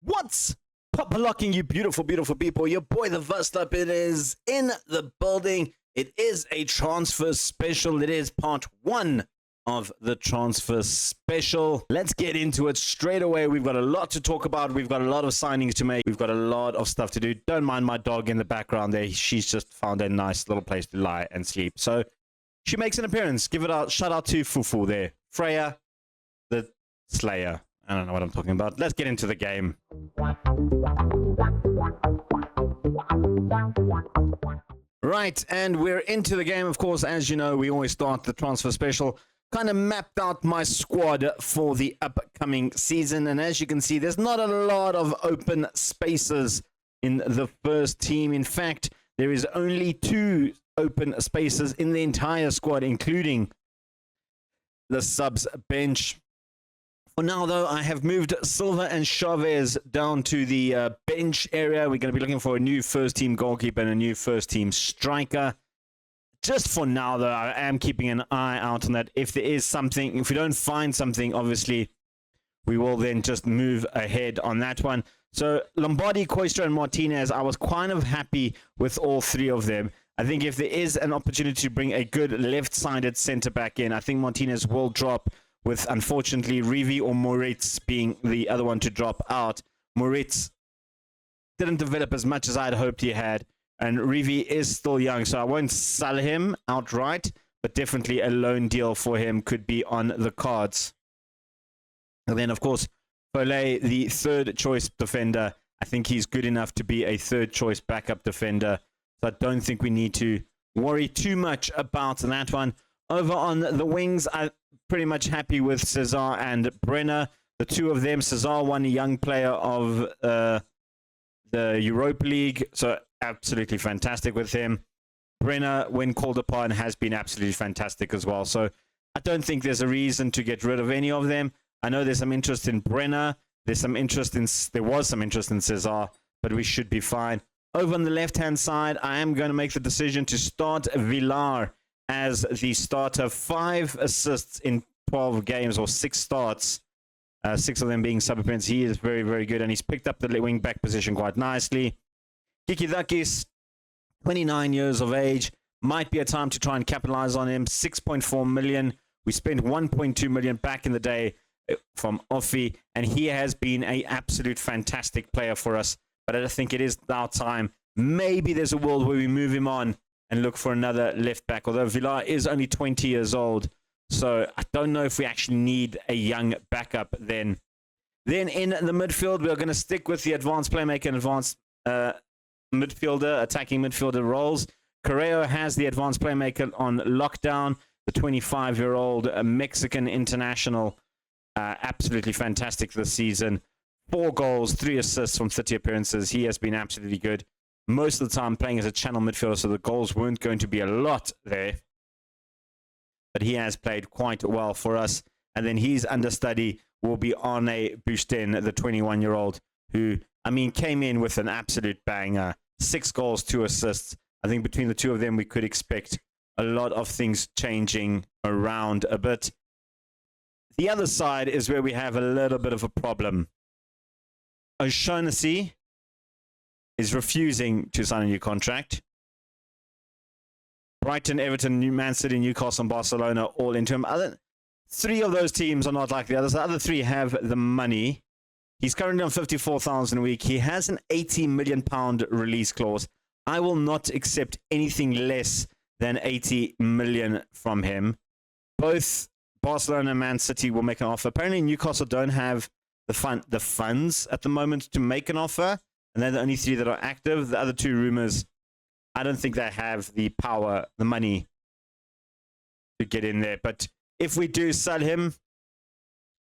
What's pop-locking, you beautiful, beautiful people? Your boy, the Verstappen, is in the building. It is a transfer special. It is part one of the transfer special. Let's get into it straight away. We've got a lot to talk about. We've got a lot of signings to make. We've got a lot of stuff to do. Don't mind my dog in the background there. She's just found a nice little place to lie and sleep. So she makes an appearance. Give it a shout out to Fufu there. Freya, the Slayer. I don't know what I'm talking about. Let's get into the game. Right, and we're into the game. Of course, as you know, we always start the transfer special. Kind of mapped out my squad for the upcoming season. And as you can see, there's not a lot of open spaces in the first team. In fact, there is only 2 open spaces in the entire squad, including the subs bench. For now, though, I have moved Silva and Chavez down to the bench area. We're going to be looking for a new first-team goalkeeper and a new first-team striker. Just for now, though, I am keeping an eye out on that. If there is something, if we don't find something, obviously, we will then just move ahead on that one. So, Lombardi, Koistra, and Martinez, I was kind of happy with all 3 of them. I think if there is an opportunity to bring a good left-sided centre-back in, I think Martinez will drop, with, unfortunately, Rivi or Moritz being the other one to drop out. Moritz didn't develop as much as I'd hoped he had, and Rivi is still young, so I won't sell him outright, but definitely a loan deal for him could be on the cards. And then, of course, Follet, the third-choice defender, I think he's good enough to be a third-choice backup defender, so I don't think we need to worry too much about that one. Over on the wings, I'm pretty much happy with Cesar and Brenner. The 2 of them, Cesar, one young player of the Europa League, so absolutely fantastic with him. Brenner, when called upon, has been absolutely fantastic as well. So I don't think there's a reason to get rid of any of them. I know there's some interest in Brenner. There was some interest in Cesar, but we should be fine. Over on the left-hand side, I am going to make the decision to start Villar as the starter. 5 assists in 12 games, or 6 starts. 6 of them being sub-appearance. He is very, very good, and he's picked up the wing-back position quite nicely. Kikidakis, 29 years of age. Might be a time to try and capitalize on him. 6.4 million. We spent 1.2 million back in the day from Offi, and he has been an absolute fantastic player for us. But I think it is now time. Maybe there's a world where we move him on and look for another left back, although Villar is only 20 years old. So I don't know if we actually need a young backup then. Then in the midfield, we're going to stick with the advanced playmaker and advanced midfielder, attacking midfielder roles. Correo has the advanced playmaker on lockdown, the 25-year-old Mexican international. Absolutely fantastic this season. 4 goals, 3 assists from 30 appearances. He has been absolutely good. Most of the time playing as a channel midfielder, so the goals weren't going to be a lot there. But he has played quite well for us. And then his understudy will be Arne Busten, the 21-year-old, who, I mean, came in with an absolute banger. 6 goals, 2 assists. I think between the 2 of them, we could expect a lot of things changing around a bit. The other side is where we have a little bit of a problem. O'Shaughnessy is refusing to sign a new contract. Brighton, Everton, Man City, Newcastle, and Barcelona all into him. 3 of those teams are not like the others. The other 3 have the money. He's currently on 54,000 a week. He has an £80 million release clause. I will not accept anything less than 80 million from him. Both Barcelona and Man City will make an offer. Apparently, Newcastle don't have the funds at the moment to make an offer. And they're the only 3 that are active. The other 2 rumors, I don't think they have the power, the money to get in there. But if we do sell him,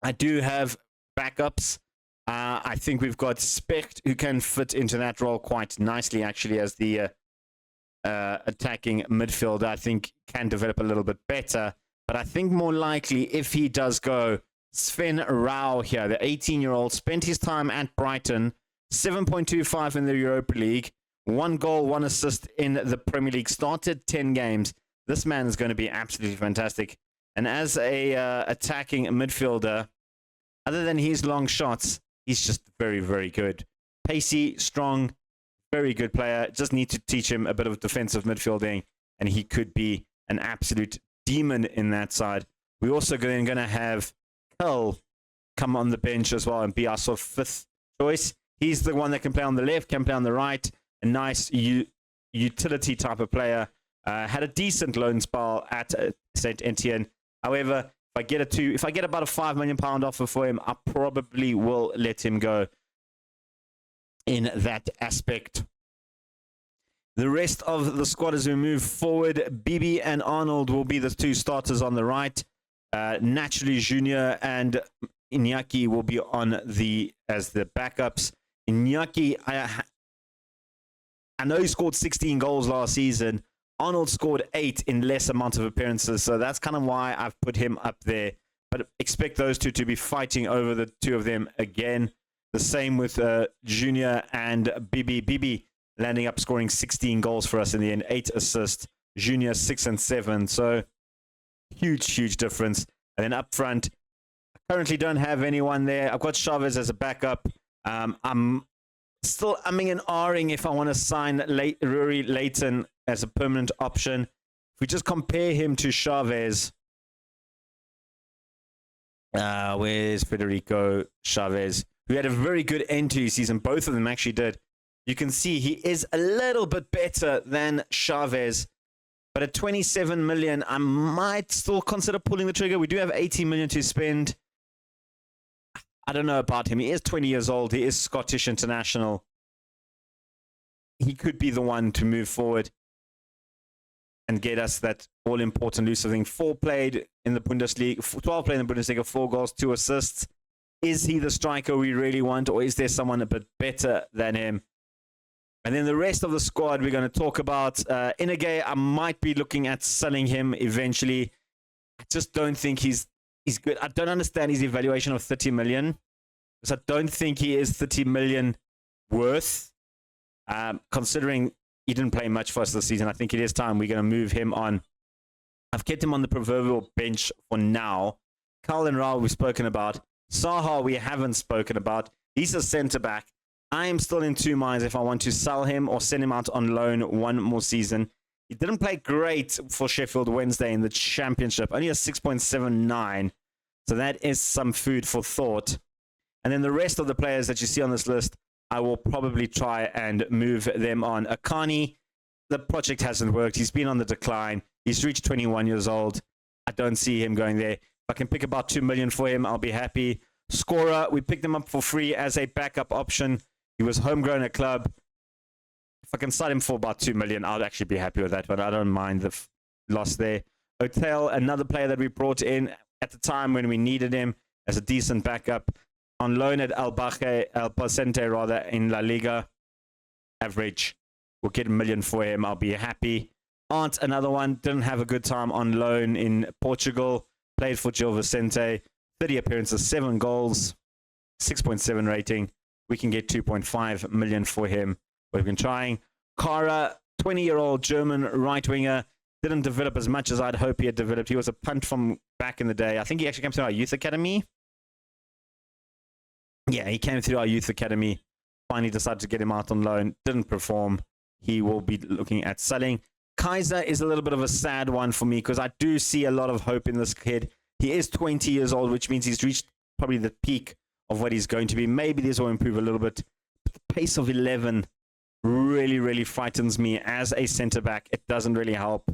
I do have backups. I think we've got Specht, who can fit into that role quite nicely, actually, as the attacking midfielder. I think can develop a little bit better. But I think more likely, if he does go, Sven Rao here, the 18-year-old, spent his time at Brighton, 7.25 in the Europa League, 1 goal, 1 assist in the Premier League, started 10 games. This man is going to be absolutely fantastic. And as a attacking midfielder, other than his long shots, he's just very, very good. Pacey, strong, very good player. Just need to teach him a bit of defensive midfielding, and he could be an absolute demon in that side. We're also going to have Cull come on the bench as well and be our sort of fifth choice. He's the one that can play on the left, can play on the right. A nice utility type of player. Had a decent loan spell at Saint Etienne. However, if I get about a £5 million offer for him, I probably will let him go in that aspect. The rest of the squad as we move forward, Bibi and Arnold will be the two starters on the right. Naturally, Junior and Iñaki will be on as the backups. Iñaki, I know he scored 16 goals last season. Arnold scored 8 in less amount of appearances, so that's kind of why I've put him up there. But expect those two to be fighting over the two of them again. The same with Junior and Bibi. Bibi landing up scoring 16 goals for us in the end, 8 assists. Junior 6 and 7, so huge difference. And then up front, I currently don't have anyone there. I've got Chavez as a backup. I'm still umming and ahhing if I want to sign Rory Leighton as a permanent option. If we just compare him to Chavez, where's Federico Chavez, who had a very good end to his season. Both of them actually did. You can see he is a little bit better than Chavez. But at 27 million, I might still consider pulling the trigger. We do have 18 million to spend. I don't know about him. He is 20 years old. He is Scottish international. He could be the one to move forward and get us that all-important elusive thing. 12 played in the Bundesliga, 4 goals, 2 assists. Is he the striker we really want, or is there someone a bit better than him? And then the rest of the squad we're going to talk about. Inage, I might be looking at selling him eventually. I just don't think he's good. I don't understand his evaluation of 30 million. Because I don't think he is 30 million worth. Considering he didn't play much for us this season, I think it is time we're going to move him on. I've kept him on the proverbial bench for now. Carl and Raul we've spoken about. Saha we haven't spoken about. He's a centre-back. I am still in two minds if I want to sell him or send him out on loan one more season. He didn't play great for Sheffield Wednesday in the Championship. Only a 6.79. So that is some food for thought. And then the rest of the players that you see on this list, I will probably try and move them on. Akani, the project hasn't worked. He's been on the decline. He's reached 21 years old. I don't see him going there. If I can pick about 2 million for him, I'll be happy. Scorer, we picked him up for free as a backup option. He was homegrown at club. If I can sell him for about 2 million, I'll actually be happy with that, but I don't mind the loss there. Hotel, another player that we brought in at the time when we needed him as a decent backup. On loan at El Pacente rather, in La Liga. Average. We'll get 1 million for him. I'll be happy. Arndt, another one. Didn't have a good time on loan in Portugal. Played for Gil Vicente. 30 appearances, 7 goals, 6.7 rating. We can get 2.5 million for him. We've been trying. Kara, 20-year-old German right winger. Didn't develop as much as I'd hope he had developed. He was a punt from back in the day. I think he actually came through our youth academy. Yeah, he came through our youth academy. Finally decided to get him out on loan. Didn't perform. He will be looking at selling. Kaiser is a little bit of a sad one for me because I do see a lot of hope in this kid. He is 20 years old, which means he's reached probably the peak of what he's going to be. Maybe this will improve a little bit. But the pace of 11 really frightens me. As a centre-back, it doesn't really help.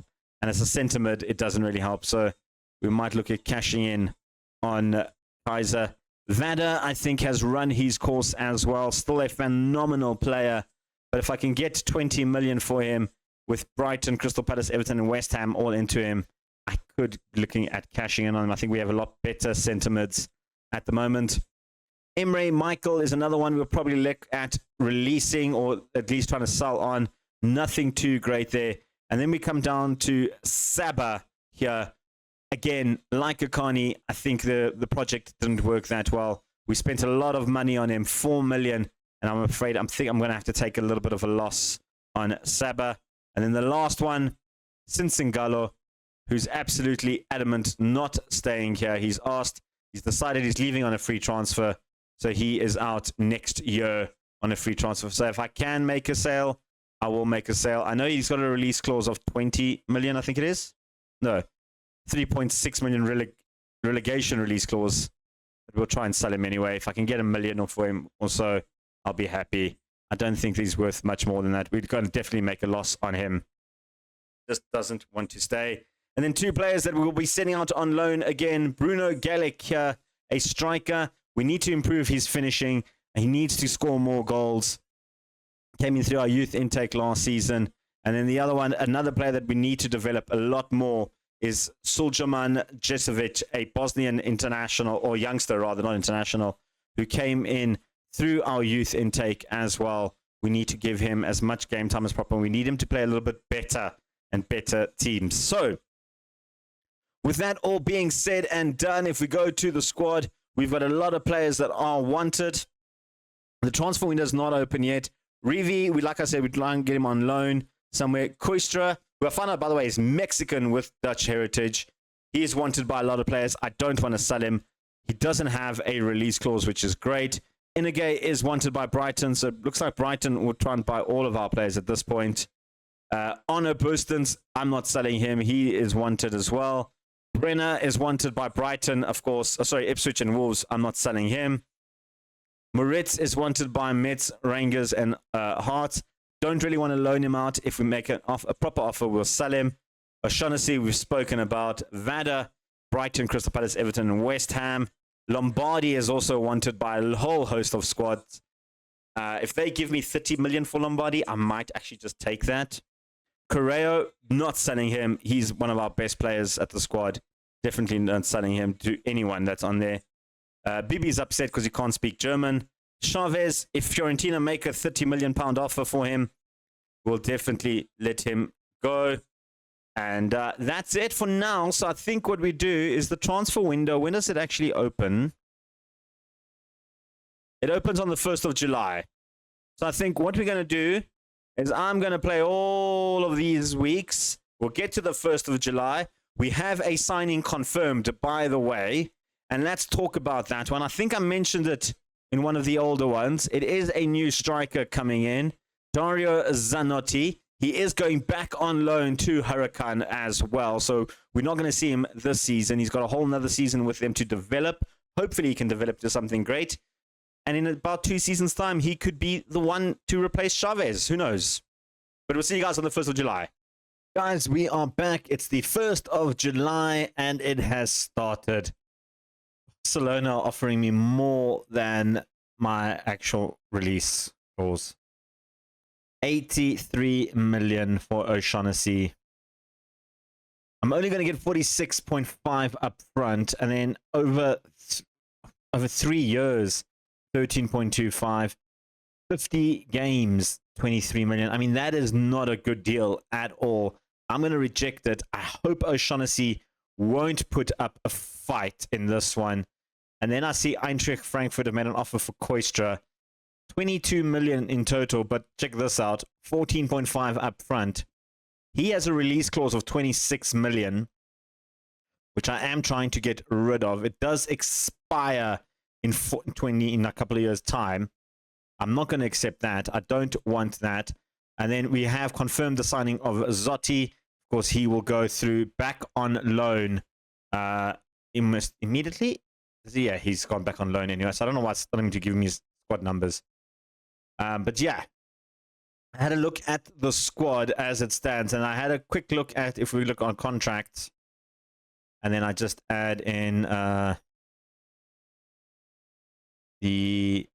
And as a centre-mid, it doesn't really help. So we might look at cashing in on Kaiser. Vada, I think, has run his course as well. Still a phenomenal player. But if I can get 20 million for him with Brighton, Crystal Palace, Everton, and West Ham all into him, I could be looking at cashing in on him. I think we have a lot better centre-mids at the moment. Emre Michael is another one we'll probably look at releasing or at least trying to sell on. Nothing too great there. And then we come down to Saba here. Again, like Akani, I think the project didn't work that well. We spent a lot of money on him, 4 million, and I'm afraid I'm going to have to take a little bit of a loss on Saba. And then the last one, Sinsingalo, who's absolutely adamant not staying here. He's decided he's leaving on a free transfer. So he is out next year on a free transfer. So if I can make a sale, I will make a sale. I know he's got a release clause of 20 million, I think it is. No, 3.6 million relegation release clause. But we'll try and sell him anyway. If I can get $1 million for him also, I'll be happy. I don't think he's worth much more than that. We're going to definitely make a loss on him. Just doesn't want to stay. And then two players that we will be sending out on loan again. Bruno Gallic here, a striker. We need to improve his finishing. He needs to score more goals. Came in through our youth intake last season. And then the other one, another player that we need to develop a lot more is Suljaman Jesevic, a Bosnian international, or youngster rather, not international, who came in through our youth intake as well. We need to give him as much game time as possible. We need him to play a little bit better and better teams. So, with that all being said and done, if we go to the squad, we've got a lot of players that are wanted. The transfer window is not open yet. Rivi, like I said, we'd try and get him on loan somewhere. Koistra, who I found out, by the way, is Mexican with Dutch heritage. He is wanted by a lot of players. I don't want to sell him. He doesn't have a release clause, which is great. Inage is wanted by Brighton, so it looks like Brighton will try and buy all of our players at this point. Honor Bustens, I'm not selling him. He is wanted as well. Brenner is wanted by Brighton, of course. Ipswich and Wolves. I'm not selling him. Moritz is wanted by Mets, Rangers, and Hearts. Don't really want to loan him out. If we make a proper offer, we'll sell him. O'Shaughnessy, we've spoken about. Vada, Brighton, Crystal Palace, Everton, and West Ham. Lombardi is also wanted by a whole host of squads. If they give me 30 million for Lombardi, I might actually just take that. Correo, not selling him. He's one of our best players at the squad. Definitely not selling him to anyone that's on there. Bibi's upset because he can't speak German. Chavez, if Fiorentina make a £30 million offer for him, we'll definitely let him go. And that's it for now. So I think what we do is the transfer window. When does it actually open? It opens on the 1st of July. So I think what we're going to do is I'm going to play all of these weeks. We'll get to the 1st of July. We have a signing confirmed, by the way. And let's talk about that one. I think I mentioned it in one of the older ones. It is a new striker coming in, Dario Zanotti. He is going back on loan to Huracan as well. So we're not going to see him this season. He's got a whole nother season with them to develop. Hopefully he can develop to something great. And in about 2 seasons' time, he could be the one to replace Chavez. Who knows? But we'll see you guys on the 1st of July. Guys, we are back. It's the 1st of July, and it has started. Barcelona offering me more than my actual release clause. 83 million for O'Shaughnessy. I'm only going to get 46.5 up front, and then over 3 years, 13.25. 50 games, 23 million. I mean, that is not a good deal at all. I'm going to reject it. I hope O'Shaughnessy won't put up a fight in this one. And then I see Eintracht Frankfurt have made an offer for Koistra. 22 million in total, but check this out. 14.5 up front. He has a release clause of 26 million, which I am trying to get rid of. It does expire in a couple of years' time. I'm not going to accept that. I don't want that. And then we have confirmed the signing of Zotti. Of course, he will go through back on loan immediately. Yeah, he's gone back on loan anyway. So I don't know why it's telling me to give him his squad numbers. But yeah, I had a look at the squad as it stands. And I had a quick look at, if we look on contracts. And then I just add in the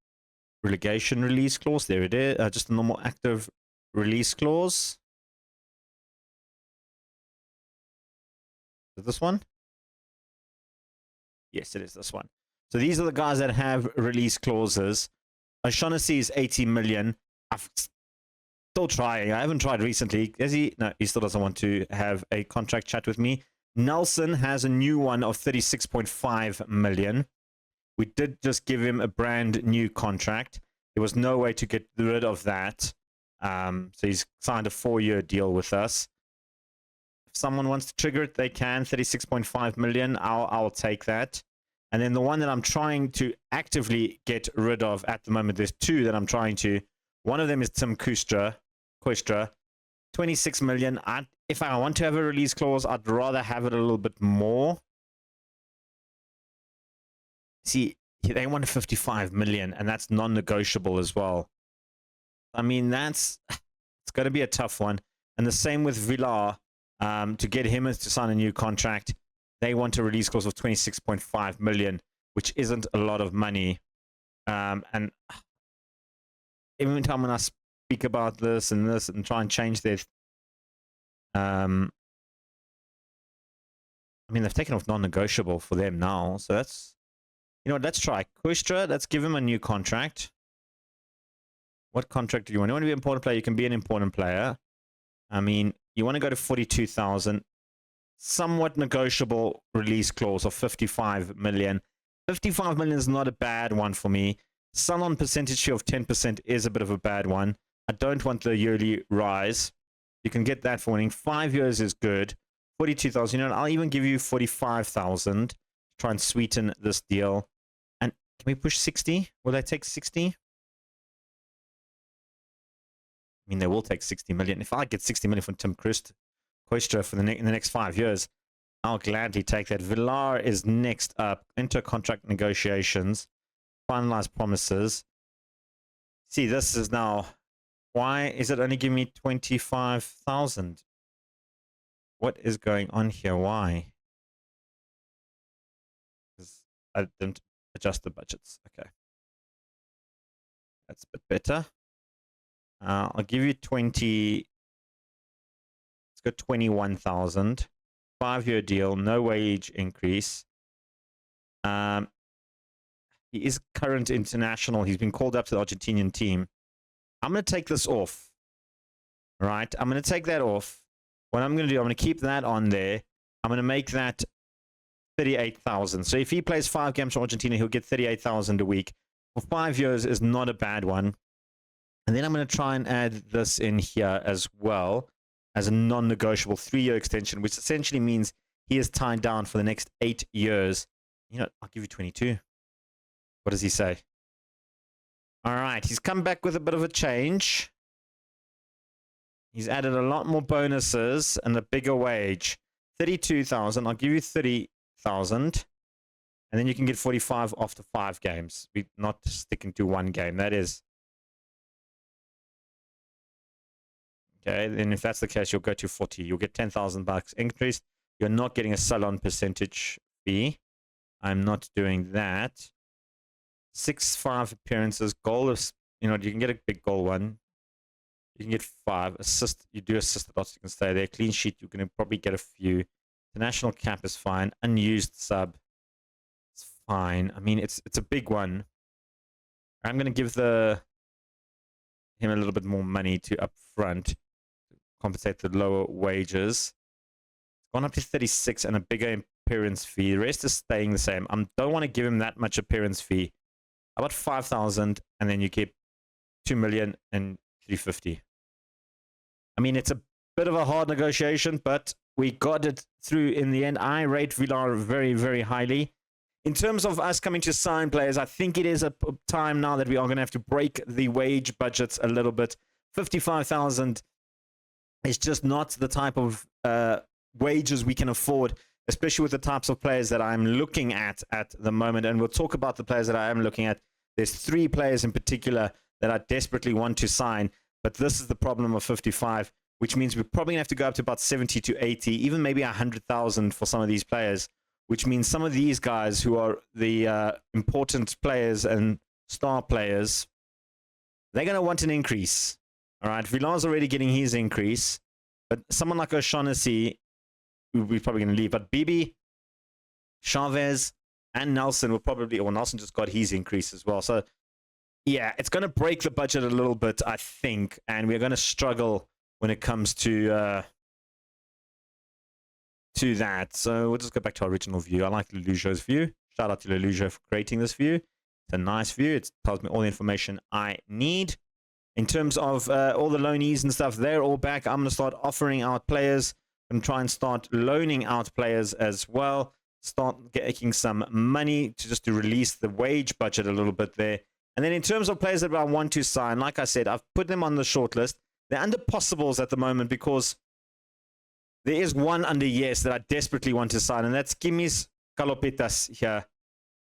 relegation release clause. There it is. Just a normal active release clause. Is it this one? Yes, it is this one. So these are the guys that have release clauses. O'Shaughnessy is 80 million. I'm still trying. I haven't tried recently. Is he? No, he still doesn't want to have a contract chat with me. Nelson has a new one of 36.5 million. We did just give him a brand new contract. There was no way to get rid of that. So he's signed a 4-year deal with us. If someone wants to trigger it, they can. 36.5 million. I'll take that. And then the one that I'm trying to actively get rid of at the moment, there's two that I'm trying to. One of them is Tim Kustra, 26 million. If I want to have a release clause, I'd rather have it a little bit more. See, they want 55 million, and that's non-negotiable as well. I mean, it's going to be a tough one. And the same with Villar. To get him to sign a new contract, they want a release clause of 26.5 million, which isn't a lot of money. And every time when I speak about this and try and change their, I mean, they've taken off non-negotiable for them now. So that's, you know what, let's try Kustra. Let's give him a new contract. What contract do you want? You want to be an important player? You can be an important player. I mean, you want to go to 42,000. Somewhat negotiable release clause of 55 million. 55 million is not a bad one for me. Sell-on percentage share of 10% is a bit of a bad one. I don't want the yearly rise. You can get that for winning. 5 years is good. 42,000. You know, I'll even give you 45,000. Try and sweeten this deal. And can we push 60? Will they take 60? I mean, they will take 60 million. If I get 60 million from Tim Kustra for in the next 5 years, I'll gladly take that. Villar is next up. Enter contract negotiations. Finalize promises. See, this is now... Why is it only giving me 25,000? What is going on here? Why? Because I didn't adjust the budgets. Okay. That's a bit better. I'll give you 20. Let's go 21,000. 5-year deal, no wage increase. He is current international. He's been called up to the Argentinian team. I'm going to take this off. All right, I'm going to take that off. What I'm going to do, I'm going to keep that on there. I'm going to make that 38,000. So if he plays 5 games for Argentina, he'll get 38,000 a week. For 5 years is not a bad one. And then I'm going to try and add this in here as well as a non-negotiable 3-year extension, which essentially means he is tied down for the next 8 years. You know, I'll give you 22. What does he say? All right, he's come back with a bit of a change. He's added a lot more bonuses and a bigger wage. 32,000. I'll give you 30,000. And then you can get 45 after 5 games. We're not sticking to 1 game. That is. Okay, then if that's the case, you'll go to 40. You'll get 10,000 bucks increased. You're not getting a sell-on percentage fee. I'm not doing that. 6-5 appearances. Goal is, you know, you can get a big goal one. You can get 5. Assist, you do assist a lot, so you can stay there. Clean sheet, you're going to probably get a few. The national cap is fine. Unused sub, it's fine. I mean, it's a big one. I'm going to give him a little bit more money to up front. Compensate the lower wages. It's gone up to 36 and a bigger appearance fee. The rest is staying the same. I don't want to give him that much appearance fee. About 5,000, and then you get 2,350,000. I mean, it's a bit of a hard negotiation, but we got it through in the end. I rate Villar very, very highly. In terms of us coming to sign players, I think it is a time now that we are going to have to break the wage budgets a little bit. 55,000 is just not the type of wages we can afford, especially with the types of players that I'm looking at the moment. And we'll talk about the players that I am looking at. There's 3 players in particular that I desperately want to sign, but this is the problem of 55, which means we're probably going to have to go up to about 70 to 80, even maybe 100,000 for some of these players, which means some of these guys who are the important players and star players, they're going to want an increase. All right, Villar's already getting his increase, but someone like O'Shaughnessy, we're probably going to leave. But Bibi, Chavez, and Nelson will probably, well, Nelson just got his increase as well. So, yeah, it's going to break the budget a little bit, I think, and we're going to struggle when it comes to that. So we'll just go back to our original view. I like Lelujo's view. Shout out to Lelujo for creating this view. It's a nice view. It tells me all the information I need. In terms of all the loanees and stuff, they're all back. I'm going to start offering out players and try and start loaning out players as well. start getting some money to release the wage budget a little bit there. And then in terms of players that I want to sign, like I said, I've put them on the short list. They're under possibles at the moment because there is one under yes that I desperately want to sign, and that's Gimis Kalopetas here.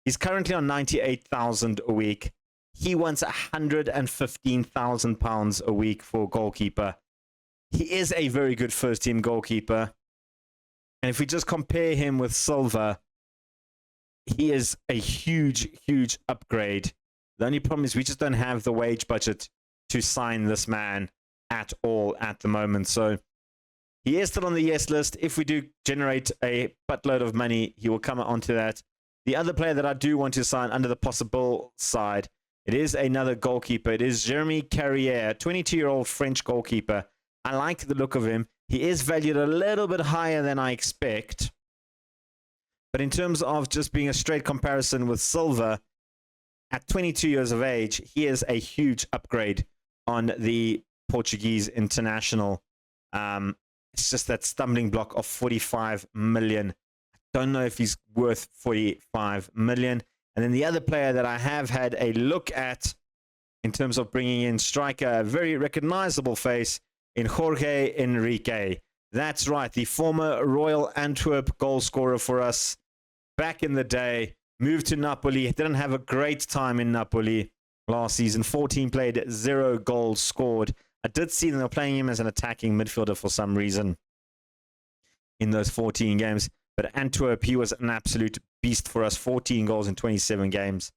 He's currently on 98,000 a week. He wants 115,000 pounds a week for goalkeeper. He is a very good first-team goalkeeper. And if we just compare him with Silva, he is a huge, huge upgrade. The only problem is we just don't have the wage budget to sign this man at all at the moment. So he is still on the yes list. If we do generate a buttload of money, he will come onto that. The other player that I do want to sign under the possible side, it is another goalkeeper. It is Jeremy Carrière, 22-year-old French goalkeeper. I like the look of him. He is valued a little bit higher than I expect. But in terms of just being a straight comparison with Silva, at 22 years of age, he is a huge upgrade on the Portuguese international. It's just that stumbling block of 45 million. I don't know if he's worth 45 million. And then the other player that I have had a look at in terms of bringing in striker, a very recognizable face in Jorge Enrique. That's right, the former Royal Antwerp goal scorer for us back in the day. Moved to Napoli. Didn't have a great time in Napoli last season. 14 played, 0 goals scored. I did see them. They were playing him as an attacking midfielder for some reason in those 14 games. But Antwerp, he was an absolute beast for us. 14 goals in 27 games.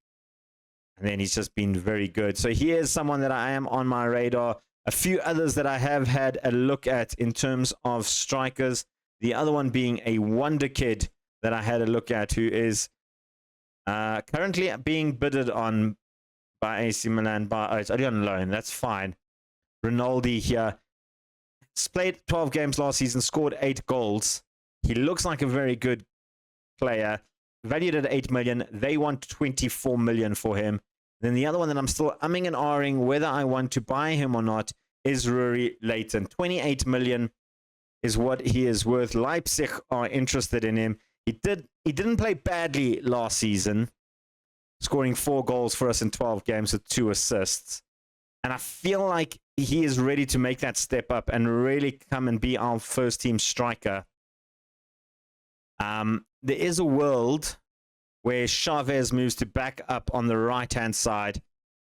And then he's just been very good. So he is someone that I am on my radar. A few others that I have had a look at in terms of strikers. The other one being a wonder kid that I had a look at, who is currently being bidded on by AC Milan. It's only on loan. That's fine. Rinaldi here. He's played 12 games last season, scored 8 goals. He looks like a very good player. Valued at 8 million. They want 24 million for him. Then the other one that I'm still umming and ahhing whether I want to buy him or not is Rory Leighton. 28 million is what he is worth. Leipzig are interested in him. He didn't play badly last season, scoring 4 goals for us in 12 games with 2 assists. And I feel like he is ready to make that step up and really come and be our first team striker. There is a world where Chavez moves to back up on the right-hand side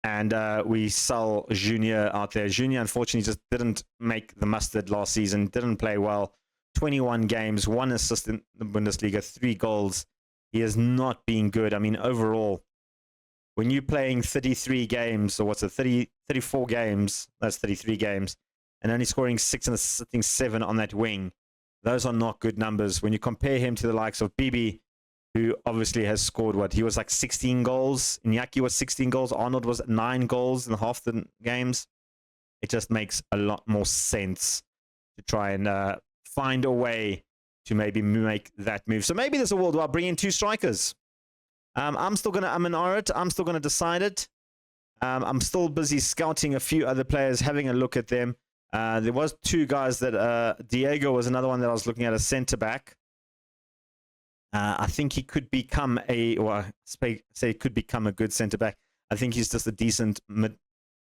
and we sell Junior out there. Junior, unfortunately, just didn't make the mustard last season, didn't play well. 21 games, 1 assist in the Bundesliga, 3 goals. He has not been good. I mean, overall, when you're playing 33 games, or what's it, 34 games, that's 33 games, and only scoring 6 and assisting 7 on that wing, those are not good numbers. When you compare him to the likes of Bibi, who obviously has scored, what, he was like 16 goals. Iñaki was 16 goals. Arnold was 9 goals in half the games. It just makes a lot more sense to try and find a way to maybe make that move. So maybe there's a world where I'll bring in 2 strikers. I'm still going to it. I'm still going to decide it. I'm still busy scouting a few other players, having a look at them. There was 2 guys that Diego was another one that I was looking at, a centre-back. I think he could become could become a good centre-back. I think he's just a decent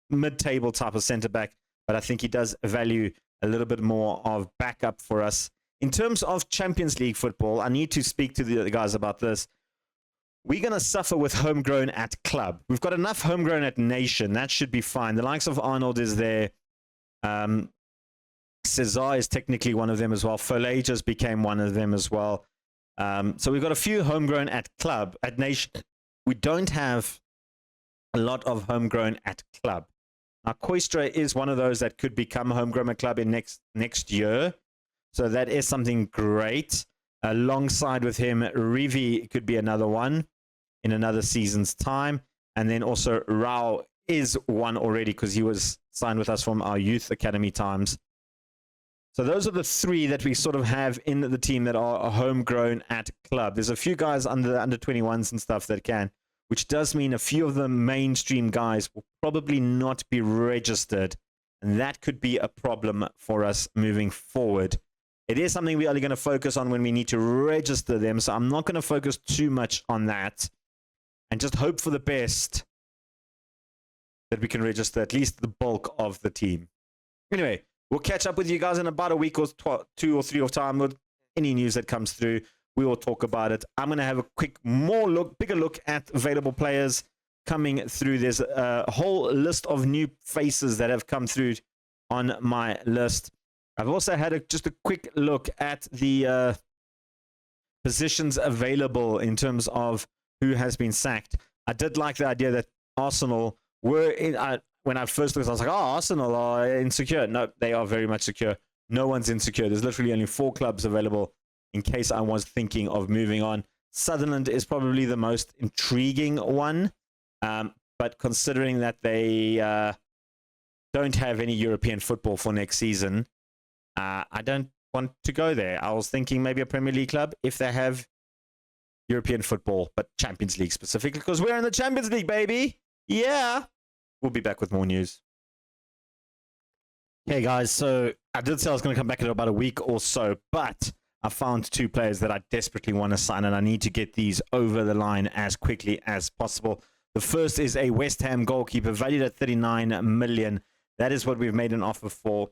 mid-table type of centre-back, but I think he does value a little bit more of backup for us. In terms of Champions League football, I need to speak to the guys about this. We're going to suffer with homegrown at club. We've got enough homegrown at nation. That should be fine. The likes of Arnold is there. Cesar is technically one of them as well. Foley just became one of them as well. So we've got a few homegrown at club. At nation, we don't have a lot of homegrown at club. Now, Koistra is one of those that could become homegrown at club in next year. So that is something great. Alongside with him, Rivi could be another one in another season's time. And then also Rao is one already because he was signed with us from our youth academy times. So those are the 3 that we sort of have in the team that are homegrown at club. There's a few guys under the under 21s and stuff that can, which does mean a few of the mainstream guys will probably not be registered. And that could be a problem for us moving forward. It is something we're only going to focus on when we need to register them. So I'm not going to focus too much on that and just hope for the best that we can register at least the bulk of the team. Anyway, we'll catch up with you guys in about a week or 2 or 3 of time with any news that comes through. We will talk about it. I'm going to have a bigger look at available players coming through. There's a whole list of new faces that have come through on my list. I've also had just a quick look at the positions available in terms of who has been sacked. I did like the idea that Arsenal were in. When I first looked, I was like, oh, Arsenal are insecure. No, they are very much secure. No one's insecure. There's literally only 4 clubs available in case I was thinking of moving on. Sunderland is probably the most intriguing one. But considering that they don't have any European football for next season, I don't want to go there. I was thinking maybe a Premier League club if they have European football, but Champions League specifically, because we're in the Champions League, baby. Yeah. We'll be back with more news. Hey guys, so I did say I was going to come back in about a week or so, but I found 2 players that I desperately want to sign, and I need to get these over the line as quickly as possible. The first is a West Ham goalkeeper valued at 39 million. That is what we've made an offer for.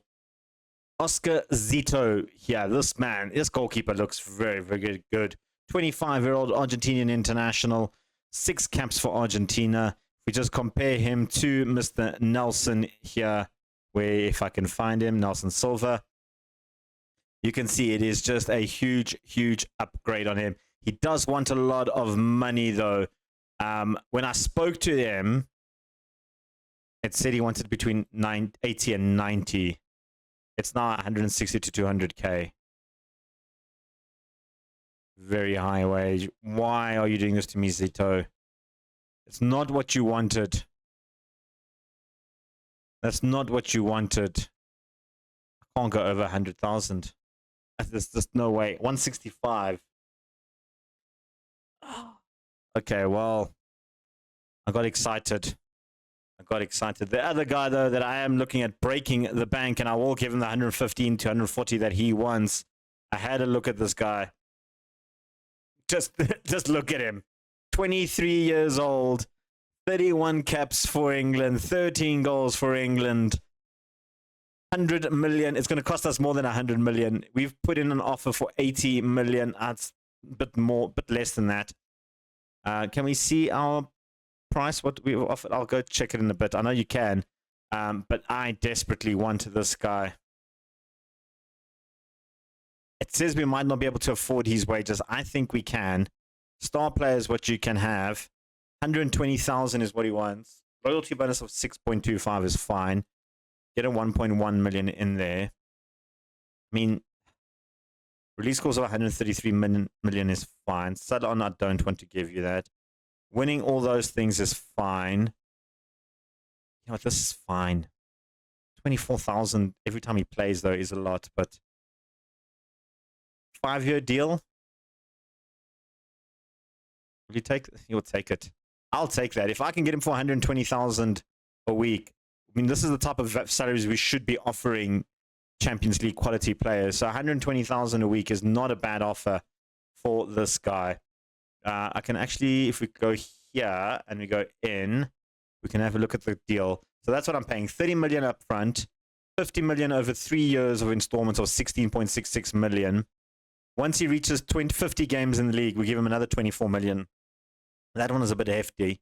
Oscar Zito here. This goalkeeper looks very, very good. 25-year-old Argentinian international, 6 caps for Argentina. We just compare him to Mr. Nelson here, where if I can find him, Nelson Silva, you can see it is just a huge, huge upgrade on him. He does want a lot of money, though. When I spoke to him, it said he wanted between 80 and 90. It's now 160 to 200k. Very high wage. Why are you doing this to me, Zito? It's not what you wanted. That's not what you wanted. I can't go over 100,000. There's just no way. 165. Okay, well, I got excited. The other guy, though, that I am looking at breaking the bank, and I will give him the 115 to 140 that he wants. I had a look at this guy. Just look at him. 23 years old, 31 caps for England, 13 goals for England, 100 million. It's going to cost us more than 100 million. We've put in an offer for 80 million. That's a bit less than that. Can we see our price, what we offered? I'll go check it in a bit. I know you can, but I desperately want this guy. It says we might not be able to afford his wages. I think we can. Star player is what you can have. 120,000 is what he wants. Loyalty bonus of 6.25 is fine. Get a 1.1 million in there. I mean, release scores of 133 million is fine. Settle on, I don't want to give you that. Winning all those things is fine. You know what, this is fine. 24,000 every time he plays, though, is a lot, but 5-year deal. Will you take? You'll take it. I'll take that. If I can get him for 120,000 a week, I mean, this is the type of salaries we should be offering Champions League quality players. So 120,000 a week is not a bad offer for this guy. I can actually, if we go here and we go in, we can have a look at the deal. So that's what I'm paying. 30 million up front, 50 million over 3 years of installments of 16.66 million. Once he reaches 50 games in the league, we give him another 24 million. That one is a bit hefty.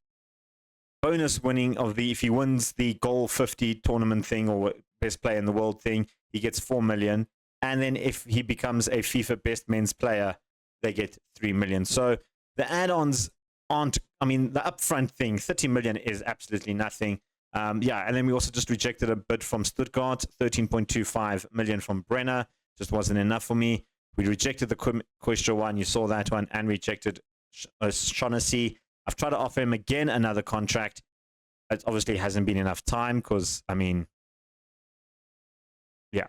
Bonus winning of the, if he wins the goal 50 tournament thing or best player in the world thing, he gets 4 million. And then if he becomes a FIFA best men's player, they get 3 million. So the add-ons aren't, I mean, the upfront thing, 30 million is absolutely nothing. Yeah, and then we also just rejected a bid from Stuttgart, 13.25 million from Brenner. Just wasn't enough for me. We rejected the Question one. You saw that one, and rejected Shaughnessy. I've tried to offer him again another contract. It obviously hasn't been enough time because, I mean, yeah.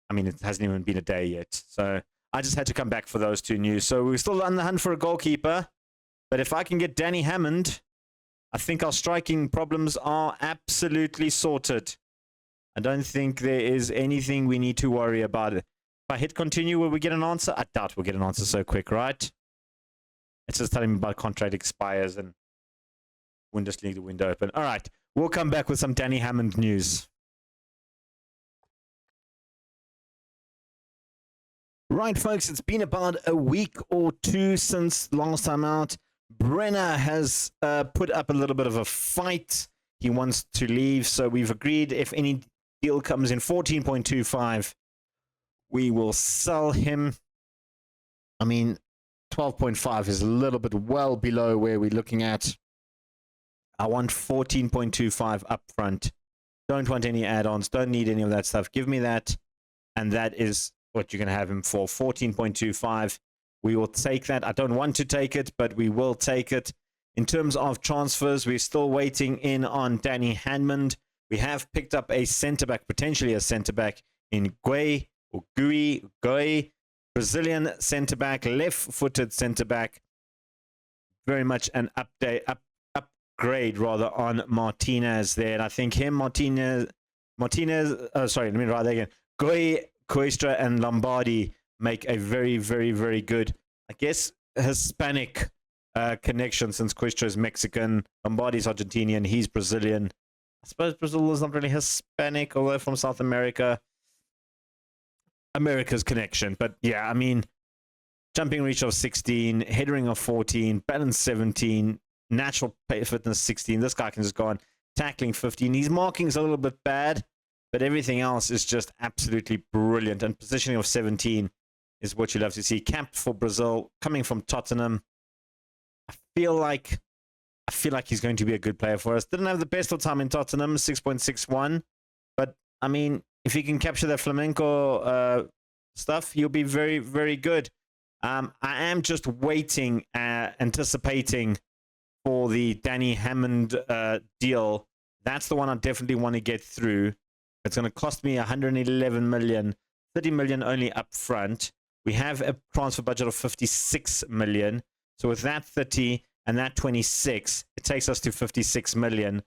I mean, it hasn't even been a day yet. So I just had to come back for those 2 news. So we're still on the hunt for a goalkeeper. But if I can get Danny Hammond, I think our striking problems are absolutely sorted. I don't think there is anything we need to worry about. If I hit continue, will we get an answer? I doubt we'll get an answer so quick, right? It's just telling me about contract expires and Bundesliga window open. All right, we'll come back with some Danny Hammond news. Right, folks, it's been about a week or two since last time out. Brenner has put up a little bit of a fight. He wants to leave, so we've agreed if any deal comes in 14.25, we will sell him. I mean, 12.5 is a little bit well below where we're looking at. I want 14.25 up front. Don't want any add-ons. Don't need any of that stuff. Give me that, and that is what you're going to have him for. 14.25. We will take that. I don't want to take it, but we will take it. In terms of transfers, we're still waiting in on Danny Hammond. We have picked up a centre-back, potentially a centre-back in Gui, Brazilian centre-back, left-footed centre-back. Very much an upgrade rather on Martinez there. And I think him, Martinez, sorry, let me write that again. Gui, Coistra, and Lombardi make a very, very, very good, I guess, Hispanic connection, since Coistra is Mexican, Lombardi's Argentinian, he's Brazilian. I suppose Brazil is not really Hispanic, although from South America. America's connection. But yeah, I mean, jumping reach of 16, headering of 14, balance 17, natural fitness 16. This guy can just go on. Tackling 15. His marking's a little bit bad, but everything else is just absolutely brilliant. And positioning of 17 is what you love to see. Capped for Brazil, coming from Tottenham. I feel like he's going to be a good player for us. Didn't have the best of time in Tottenham, 6.61. But, I mean, if he can capture that flamenco stuff, he'll be very, very good. I am just waiting, anticipating for the Danny Hammond deal. That's the one I definitely want to get through. It's going to cost me 111 million, 30 million only up front. We have a transfer budget of 56 million. So with that 30 and that 26, it takes us to 56 million.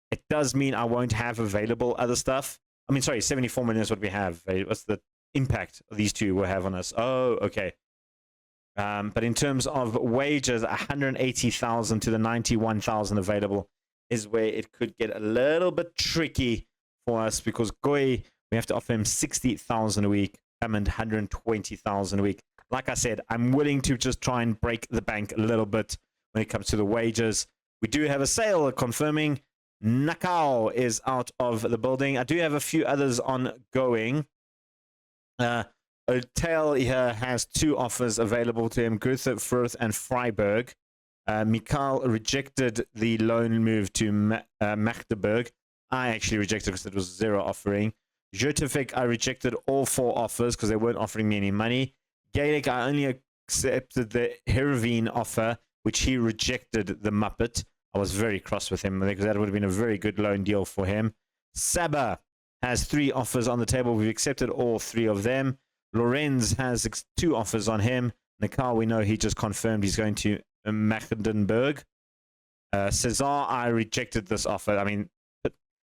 It does mean I won't have available other stuff. I mean, sorry, 74 million is what we have. What's the impact these two will have on us? Oh, okay. But in terms of wages, 180,000 to the 91,000 available is where it could get a little bit tricky for us, because Gui, we have to offer him 60,000 a week, Hammond 120,000 a week. Like I said, I'm willing to just try and break the bank a little bit when it comes to the wages. We do have a sale confirming Nakao is out of the building. I do have a few others ongoing. Otel here has two offers available to him, Greuther Fürth and Freiburg. Mikhail rejected the loan move to Magdeburg. I actually rejected because it was zero offering. Jurtovic, I rejected all four offers because they weren't offering me any money. Gaelic, I only accepted the Heerenveen offer, which he rejected the Muppet. I was very cross with him because that would have been a very good loan deal for him. Saba has three offers on the table. We've accepted all three of them. Lorenz has two offers on him. Nakar, we know he just confirmed he's going to Magdeburg. Cesar, I rejected this offer. I mean,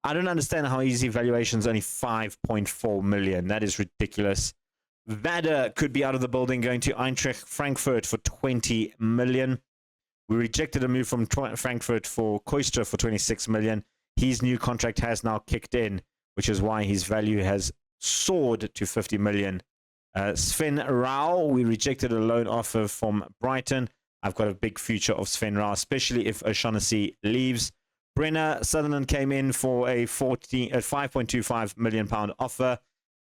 I don't understand how easy valuation is only 5.4 million. That is ridiculous. Vada could be out of the building, going to Eintracht Frankfurt for 20 million. We rejected a move from Frankfurt for Koistra for 26 million. His new contract has now kicked in, which is why his value has soared to 50 million. Sven Rao, we rejected a loan offer from Brighton. I've got a big future of Sven Rao, especially if O'Shaughnessy leaves. Brenner, Sutherland came in for a 5.25 million pound offer.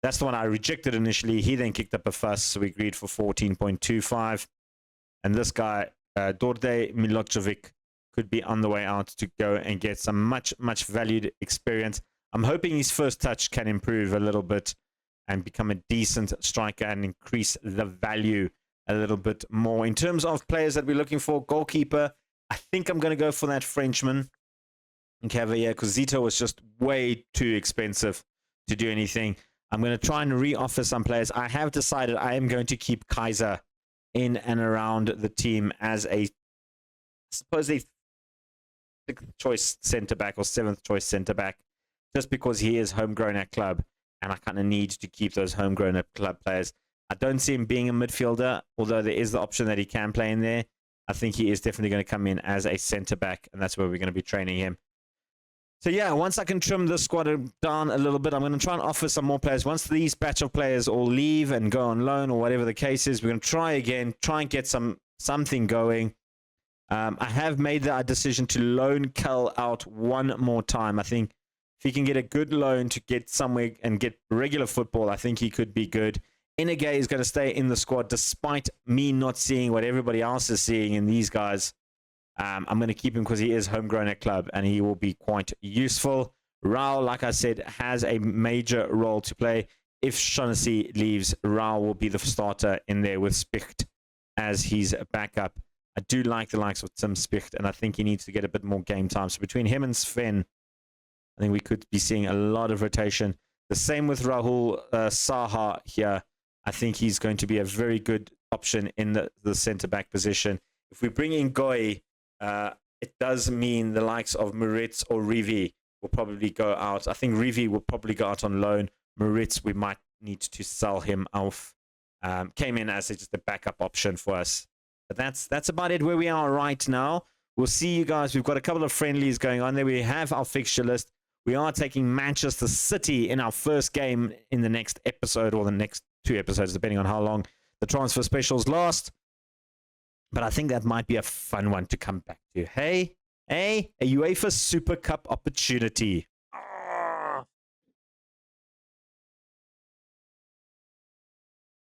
That's the one I rejected initially. He then kicked up a fuss, so we agreed for 14.25. And this guy, Dorde Milojevic, could be on the way out to go and get some much, much valued experience. I'm hoping his first touch can improve a little bit and become a decent striker and increase the value a little bit more. In terms of players that we're looking for, goalkeeper, I think I'm going to go for that Frenchman, Cavalier, because Zito was just way too expensive to do anything. I'm going to try and re-offer some players. I have decided I am going to keep Kaiser in and around the team as a, I suppose, a 6th choice centre-back or 7th choice centre-back. just because he is homegrown at club, and I kind of need to keep those homegrown at club players. I don't see him being a midfielder, although there is the option that he can play in there. I think he is definitely going to come in as a centre-back, and that's where we're going to be training him. So yeah, once I can trim this squad down a little bit, I'm going to try and offer some more players. Once these batch of players all leave and go on loan or whatever the case is, we're going to try again, try and get something going. I have made the decision to loan Cal out one more time. I think if he can get a good loan to get somewhere and get regular football, I think he could be good. Inagay is going to stay in the squad despite me not seeing what everybody else is seeing in these guys. I'm going to keep him because he is homegrown at club and he will be quite useful. Raul, like I said, has a major role to play. If Shaughnessy leaves, Raul will be the starter in there with Spicht as his backup. I do like the likes of Tim Spicht, and I think he needs to get a bit more game time. So between him and Sven, I think we could be seeing a lot of rotation. The same with Rahul Saha here. I think he's going to be a very good option in the centre-back position. If we bring in Goy, it does mean the likes of Moritz or Rivi will probably go out. I think Rivi will probably go out on loan. Moritz, we might need to sell him off. Came in as just a backup option for us. But that's about it where we are right now. We'll see you guys. We've got a couple of friendlies going on there. We have our fixture list. We are taking Manchester City in our first game in the next episode or the next 2 episodes, depending on how long the transfer specials last. But I think that might be a fun one to come back to. Hey, a UEFA Super Cup opportunity.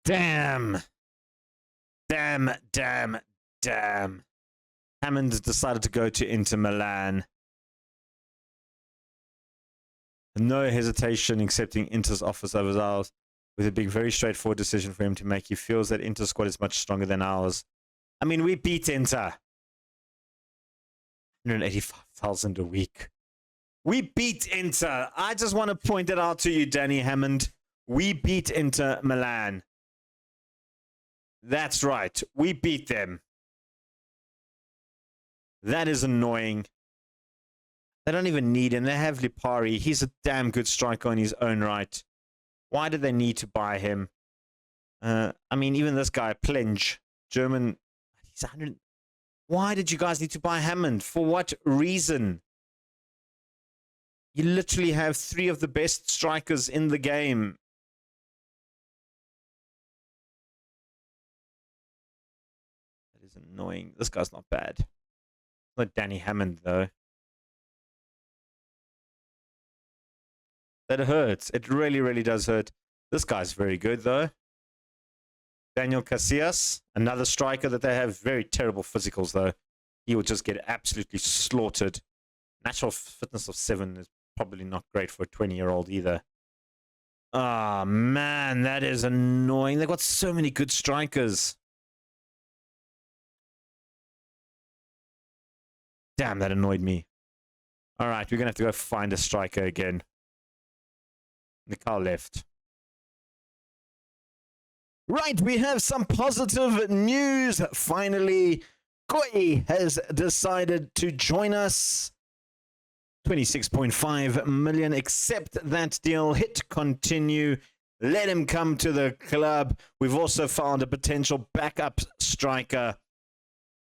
Damn. Hammond decided to go to Inter Milan. No hesitation accepting Inter's offers over ours, with it being a very straightforward decision for him to make. He feels that Inter's squad is much stronger than ours. I mean, we beat Inter. 185,000 a week. We beat Inter. I just want to point it out to you, Danny Hammond. We beat Inter Milan. That's right. We beat them. That is annoying. They don't even need him. They have Lipari. He's a damn good striker in his own right. Why do they need to buy him? I mean, even this guy, Plinge, German. He's 100. Why did you guys need to buy Hammond? For what reason? You literally have 3 of the best strikers in the game. That is annoying. This guy's not bad. Not Danny Hammond, though. That hurts. It really, really does hurt. This guy's very good, though. Daniel Casillas, another striker that they have. Very terrible physicals, though. He will just get absolutely slaughtered. Natural fitness of 7 is probably not great for a 20-year-old either. Ah, man, that is annoying. They've got so many good strikers. Damn, that annoyed me. All right, we're going to have to go find a striker again. Mikal left. Right, we have some positive news. Finally, Goy has decided to join us. 26.5 million. Accept that deal. Hit continue. Let him come to the club. We've also found a potential backup striker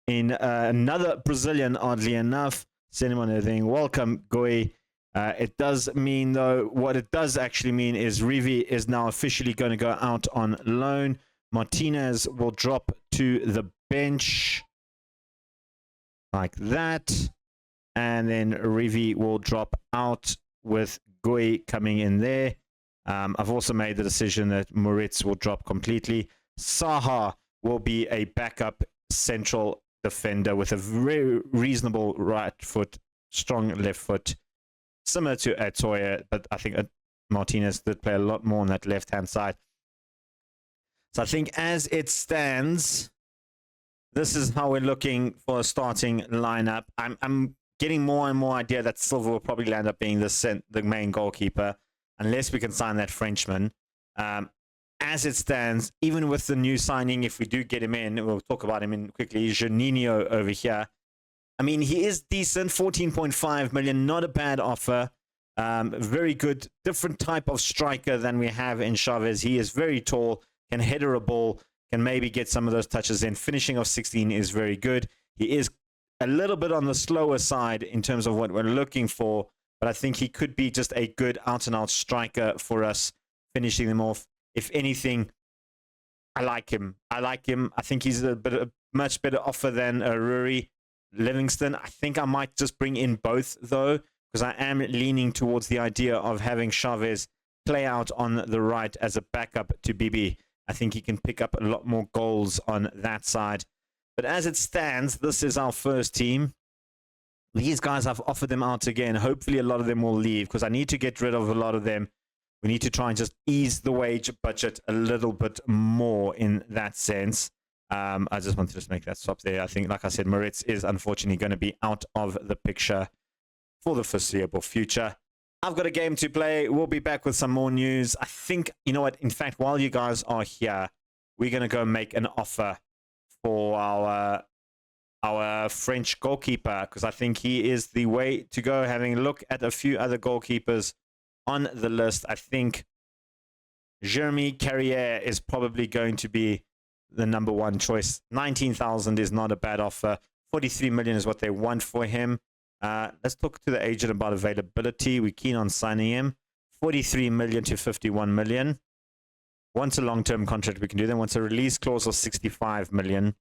in another Brazilian, oddly enough. Send him on everything. Welcome, Goy. It does mean, though, what it does actually mean is Rivi is now officially going to go out on loan. Martinez will drop to the bench like that. And then Rivi will drop out with Goy coming in there. I've also made the decision that Moritz will drop completely. Saha will be a backup central defender with a very reasonable right foot, strong left foot. Similar to Atoya, but I think Martinez did play a lot more on that left-hand side. So I think as it stands, this is how we're looking for a starting lineup. I'm getting more and more idea that Silva will probably end up being the main goalkeeper, unless we can sign that Frenchman. As it stands, even with the new signing, if we do get him in, we'll talk about him in quickly, Juninho over here. I mean, he is decent, 14.5 million, not a bad offer. Very good, different type of striker than we have in Chavez. He is very tall, can header a ball, can maybe get some of those touches in. Finishing of 16 is very good. He is a little bit on the slower side in terms of what we're looking for, but I think he could be just a good out-and-out striker for us, finishing them off. If anything, I like him. I think he's a much better offer than Rory Livingston. I think I might just bring in both, though, because I am leaning towards the idea of having Chavez play out on the right as a backup to BB. I think he can pick up a lot more goals on that side. But as it stands, this is our first team. These guys, I've offered them out again. Hopefully a lot of them will leave because I need to get rid of a lot of them. We need to try and just ease the wage budget a little bit more in that sense. I just wanted to make that stop there. I think, like I said, Moritz is unfortunately going to be out of the picture for the foreseeable future. I've got a game to play. We'll be back with some more news. I think, you know what? In fact, while you guys are here, we're going to go make an offer for our French goalkeeper, because I think he is the way to go. Having a look at a few other goalkeepers on the list, I think Jeremy Carrière is probably going to be the number one choice. 19,000 is not a bad offer. 43 million is what they want for him. Let's talk to the agent about availability. We're keen on signing him. 43 million to 51 million. Once a long-term contract, we can do that. Once a release clause of 65 million.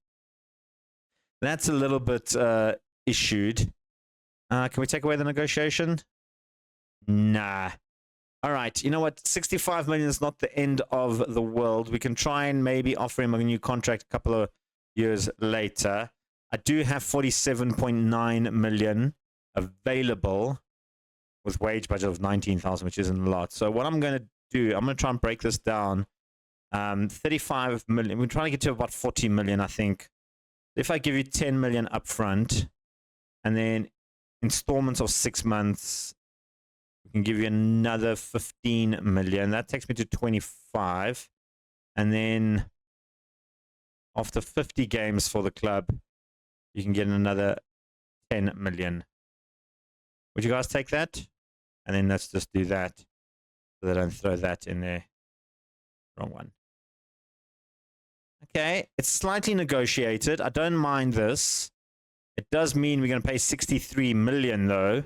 That's a little bit issued. Can we take away the negotiation? Nah. All right. You know what? 65 million is not the end of the world. We can try and maybe offer him a new contract a couple of years later. I do have 47.9 million available with wage budget of 19,000, which isn't a lot. So what I'm going to do, I'm going to try and break this down. 35 million. We're trying to get to about 40 million, I think. If I give you 10 million upfront and then installments of 6 months, we can give you another 15 million. That takes me to 25. And then after 50 games for the club, you can get another 10 million. Would you guys take that? And then let's just do that so that I don't throw that in there. Wrong one. Okay, it's slightly negotiated. I don't mind this. It does mean we're going to pay 63 million, though.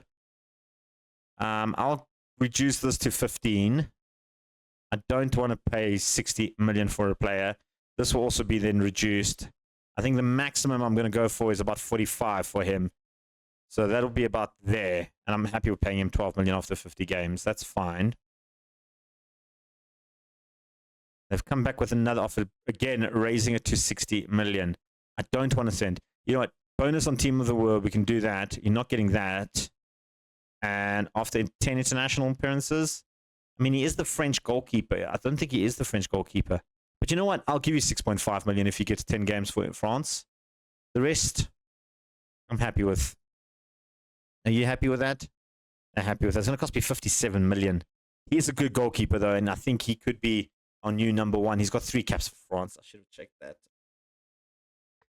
I'll reduce this to 15. I don't want to pay 60 million for a player. This will also be then reduced. I think the maximum I'm going to go for is about 45 for him. So that'll be about there. And I'm happy with paying him 12 million after 50 games. That's fine. They've come back with another offer, again, raising it to 60 million. I don't want to send. You know what? Bonus on Team of the World, we can do that. You're not getting that. And after 10 international appearances, I mean, he is the French goalkeeper. I don't think he is the French goalkeeper. But you know what? I'll give you 6.5 million if he gets 10 games for France. The rest, I'm happy with. Are you happy with that? I'm happy with that. It's going to cost me 57 million. He is a good goalkeeper, though, and I think he could be our new number one. He's got 3 caps for France. I should have checked that.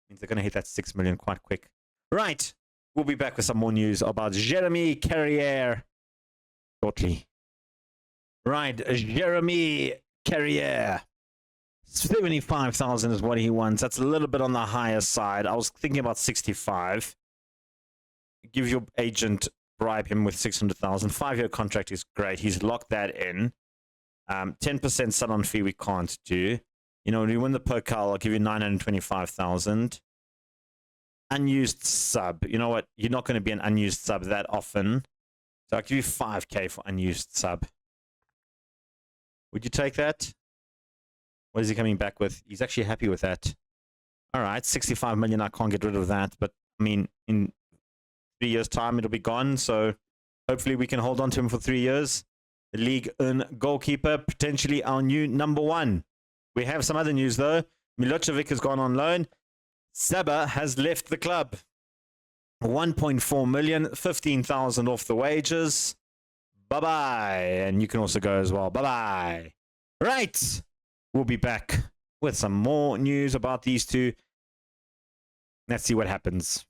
Means they're going to hit that 6 million quite quick. Right. We'll be back with some more news about Jeremy Carrière shortly. Right. Jeremy Carrière. 75,000 is what he wants. That's a little bit on the higher side. I was thinking about 65. Give your agent, bribe him with 600,000. 5-year contract is great. He's locked that in. 10% sell-on fee we can't do. You know, when we win the Pokal, I'll give you 925,000. Unused sub. You know what? You're not going to be an unused sub that often. So I'll give you 5K for unused sub. Would you take that? What is he coming back with? He's actually happy with that. All right, 65 million. I can't get rid of that. But, I mean, in 3 years' time, it'll be gone. So hopefully we can hold on to him for 3 years. The League 1 goalkeeper, potentially our new number one. We have some other news, though. Milojevic has gone on loan. Saba has left the club. 1.4 million, 15,000 off the wages. Bye-bye. And you can also go as well. Bye-bye. Right. We'll be back with some more news about these two. Let's see what happens.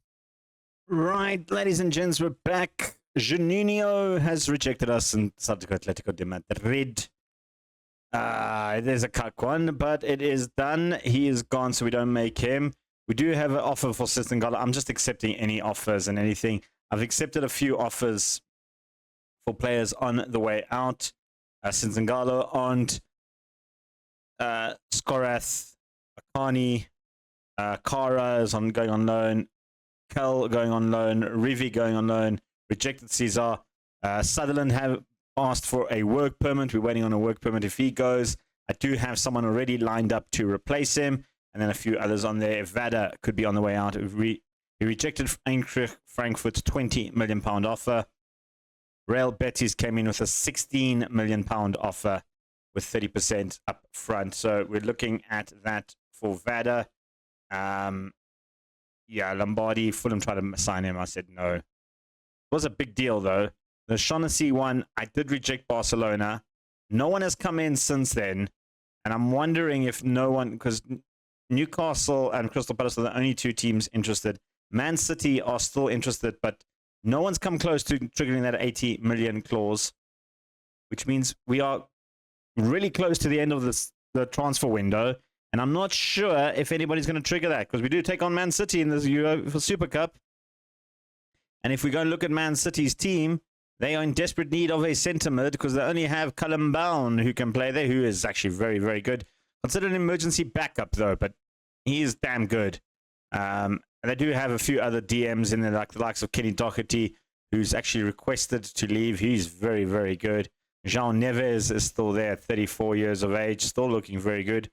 Right, ladies and gents, we're back. Juninho has rejected us and decided to go Atletico de Madrid. There's a cut one, but it is done. He is gone, so we don't make him. We do have an offer for Sistengala. I'm just accepting any offers and anything. I've accepted a few offers for players on the way out. Sistengala on Skorath, Akani, Kara is going on loan. Kel going on loan. Rivi going on loan. Rejected Caesar. Sutherland have asked for a work permit. We're waiting on a work permit if he goes. I do have someone already lined up to replace him. And then a few others on there. Vada could be on the way out. He rejected Eintracht Frankfurt's £20 million offer. Real Betis came in with a £16 million offer with 30% up front. So we're looking at that for Vada. Yeah, Lombardi, Fulham tried to sign him. I said no. It was a big deal, though. The Shaughnessy one, I did reject Barcelona. No one has come in since then. And I'm wondering if no one, because Newcastle and Crystal Palace are the only two teams interested. Man City are still interested, but no one's come close to triggering that 80 million clause, which means we are really close to the end of the transfer window. And I'm not sure if anybody's going to trigger that, because we do take on Man City in the UEFA Super Cup. And if we go and look at Man City's team, they are in desperate need of a centre mid, because they only have Callum Bown who can play there, who is actually very, very good. Considered an emergency backup, though, but he is damn good. And they do have a few other DMs in there, like the likes of Kenny Doherty, who's actually requested to leave. He's very, very good. Jean Neves is still there at 34 years of age, still looking very good.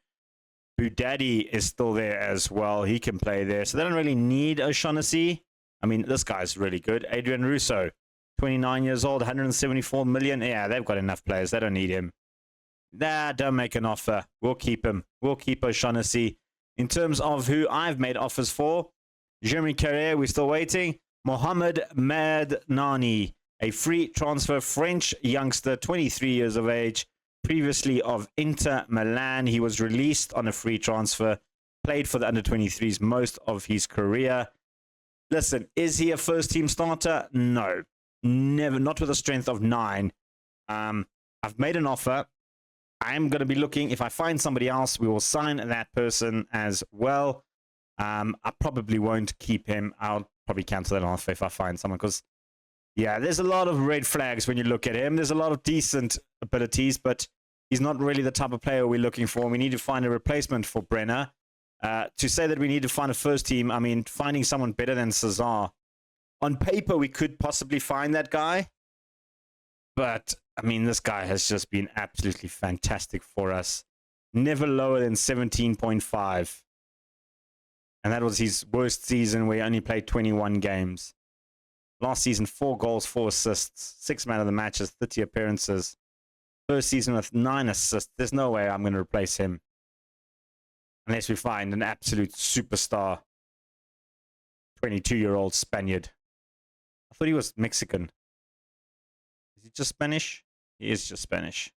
Budaddy is still there as well. He can play there. So they don't really need O'Shaughnessy. I mean, this guy's really good. Adrian Russo, 29 years old, 174 million. Yeah, they've got enough players. They don't need him. Nah, don't make an offer. We'll keep him. We'll keep O'Shaughnessy. In terms of who I've made offers for, Jeremy Carrier, we're still waiting. Mohamed Madnani, a free transfer French youngster, 23 years of age, previously of Inter Milan. He was released on a free transfer, played for the under-23s most of his career. Listen, is he a first-team starter? No. Never. Not with a strength of 9. I've made an offer. I'm going to be looking. If I find somebody else, we will sign that person as well. I probably won't keep him. I'll probably cancel that offer if I find someone, because, yeah, there's a lot of red flags when you look at him. There's a lot of decent abilities, but he's not really the type of player we're looking for. We need to find a replacement for Brenner. To say that we need to find a first team, I mean, finding someone better than Cesar. On paper, we could possibly find that guy. But, I mean, this guy has just been absolutely fantastic for us. Never lower than 17.5. And that was his worst season where he only played 21 games. Last season, 4 goals, 4 assists, 6 man of the matches, 30 appearances. First season with 9 assists. There's no way I'm going to replace him. Unless we find an absolute superstar 22-year-old Spaniard. I thought he was Mexican. Is he just Spanish? He is just Spanish.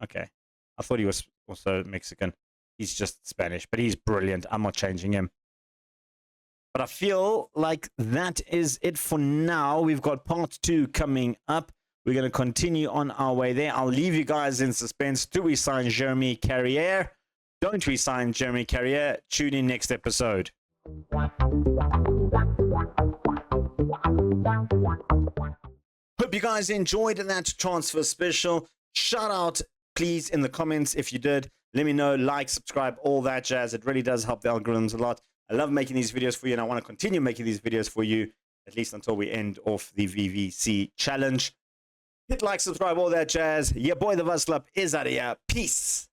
Okay. I thought he was also Mexican. He's just Spanish, but he's brilliant. I'm not changing him. But I feel like that is it for now. We've got part 2 coming up. We're going to continue on our way there. I'll leave you guys in suspense. Do we sign Jeremy Carrier? Don't we sign Jeremy Carrier? Tune in next episode. Hope you guys enjoyed that transfer special. Shout out, please, in the comments if you did. Let me know, like, subscribe, all that jazz. It really does help the algorithms a lot. I love making these videos for you, and I want to continue making these videos for you, at least until we end off the VVC challenge. Hit like, subscribe, all that jazz. Your boy, the Vaslap, is out of here. Peace.